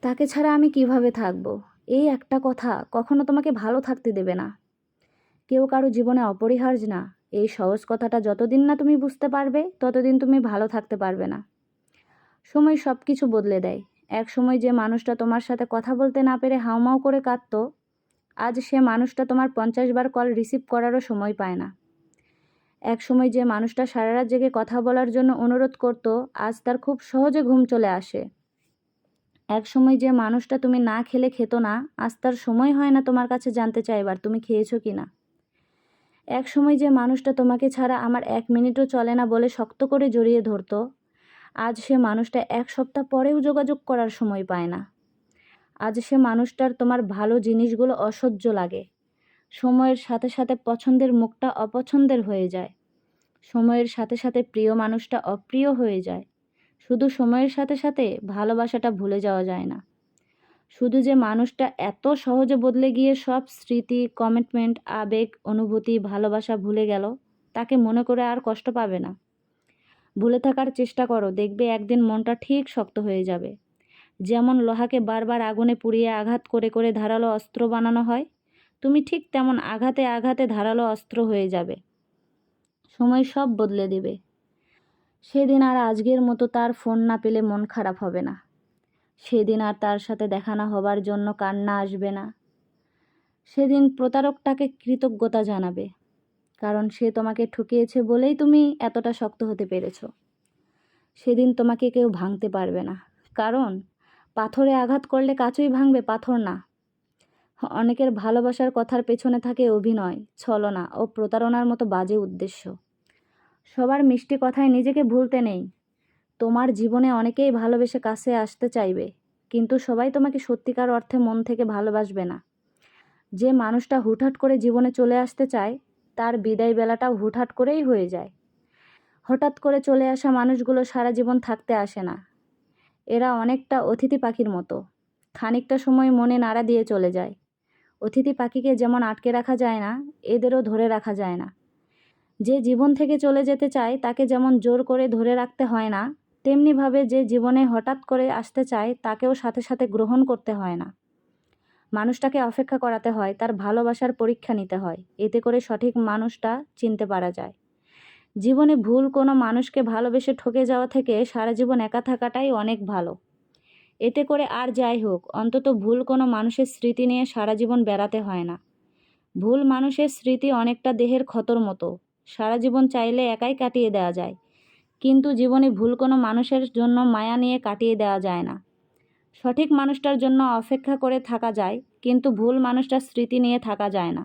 তাকে ছাড়া আমি কিভাবে থাকবো? এই একটা কথা কখনো তোমাকে ভালো থাকতে দেবে না। কেউ কারো জীবনে অপরিহার্য না। এই সহজ কথাটা যতদিন না তুমি বুঝতে পারবে, ততদিন তুমি ভালো থাকতে পারবে না। সময় সব কিছু বদলে দেয়। এক সময় যে মানুষটা তোমার সাথে কথা বলতে না পেরে হাউমাউ করে কাঁদতো, আজ সে মানুষটা তোমার 50 বার কল রিসিভ করারও সময় পায় না। এক সময় যে মানুষটা সারা রাত জেগে কথা বলার জন্য অনুরোধ করতো, আজ তার খুব সহজে ঘুম চলে আসে। এক সময় যে মানুষটা তুমি না খেলে খেত না, আজ তার সময় হয় না তোমার কাছে জানতে চাইবার তুমি খেয়েছো কি না। এক সময় যে মানুষটা তোমাকে ছাড়া আমার 1 মিনিটও চলে না বলে শক্ত করে জড়িয়ে ধরতো, আজ সে মানুষটা 1 সপ্তাহ পরেও যোগাযোগ করার সময় পায় না। আজ সে মানুষটার তোমার ভালো জিনিসগুলো অসহ্য লাগে। সময়ের সাথে সাথে পছন্দের মুখটা অপছন্দের হয়ে যায়। সময়ের সাথে সাথে প্রিয় মানুষটা অপ্রিয় হয়ে যায়। শুধু সময়ের সাথে সাথে ভালোবাসাটা ভুলে যাওয়া যায় না। শুধু যে মানুষটা এত সহজে বদলে গিয়ে সব স্মৃতি, কমিটমেন্ট, আবেগ, অনুভূতি, ভালোবাসা ভুলে গেল, তাকে মনে করে আর কষ্ট পাবে না। ভুলে থাকার চেষ্টা করো, দেখবে একদিন মনটা ঠিক শক্ত হয়ে যাবে। যেমন লোহাকে বারবার আগুনে পুড়িয়ে আঘাত করে করে ধারালো অস্ত্র বানানো হয়, তুমি ঠিক তেমন আঘাতে আঘাতে ধারালো অস্ত্র হয়ে যাবে। সময় সব বদলে দেবে। সেদিন আর আজকের মতো তার ফোন না পেলে মন খারাপ হবে না। সেদিন আর তার সাথে দেখা না হবার জন্য কান্না আসবে না। সেদিন প্রতারকটাকে কৃতজ্ঞতা জানাবে, কারণ সে তোমাকে ঠকিয়েছে বলেই তুমি এতটা শক্ত হতে পেরেছো। সেদিন তোমাকে কেউ ভাঙতে পারবে না, কারণ পাথরে আঘাত করলে কাঁচই ভাঙবে, পাথর না। অনেকের ভালোবাসার কথার পেছনে থাকে অভিনয়, ছলনা ও প্রতারণার মতো বাজে উদ্দেশ্য। সবার মিষ্টি কথায় নিজেকে ভুলতে নেই। তোমার জীবনে অনেকেই ভালোবেসে কাছে আসতে চাইবে, কিন্তু সবাই তোমাকে সত্যিকার অর্থে মন থেকে ভালোবাসবে না। যে মানুষটা হুটহাট করে জীবনে চলে আসতে চায়, তার বিদায় বেলাটাও হুটহাট করেই হয়ে যায়। হঠাৎ করে চলে আসা মানুষগুলো সারা জীবন থাকতে আসে না। এরা অনেকটা অতিথি পাখির মতো, খানিকটা সময় মনে নাড়া দিয়ে চলে যায়। অতিথি পাখিকে যেমন আটকে রাখা যায় না, এদেরও ধরে রাখা যায় না। যে জীবন থেকে চলে যেতে চায় তাকে যেমন জোর করে ধরে রাখতে হয় না, তেমনিভাবে যে জীবনে হঠাৎ করে আসতে চায় তাকেও সাথে সাথে গ্রহণ করতে হয় না। মানুষটাকে অপেক্ষা করাতে হয়, তার ভালোবাসার পরীক্ষা নিতে হয়, এতে করে সঠিক মানুষটা চিনতে পারা যায়। জীবনে ভুল কোনো মানুষকে ভালোবেসে ঠকে যাওয়া থেকে সারা জীবন একা থাকাটাই অনেক ভালো। এতে করে আর যাই হোক, অন্তত ভুল কোনো মানুষের স্মৃতি নিয়ে সারা জীবন বেড়াতে হয় না। ভুল মানুষের স্মৃতি অনেকটা দেহের ক্ষতর মতো, সারা জীবন চাইলে একাই কাটিয়ে দেওয়া যায়, কিন্তু জীবনে ভুল কোনো মানুষের জন্য মায়া নিয়ে কাটিয়ে দেওয়া যায় না। সঠিক মানুষটার জন্য অপেক্ষা করে থাকা যায়, কিন্তু ভুল মানুষটার স্মৃতি নিয়ে থাকা যায় না।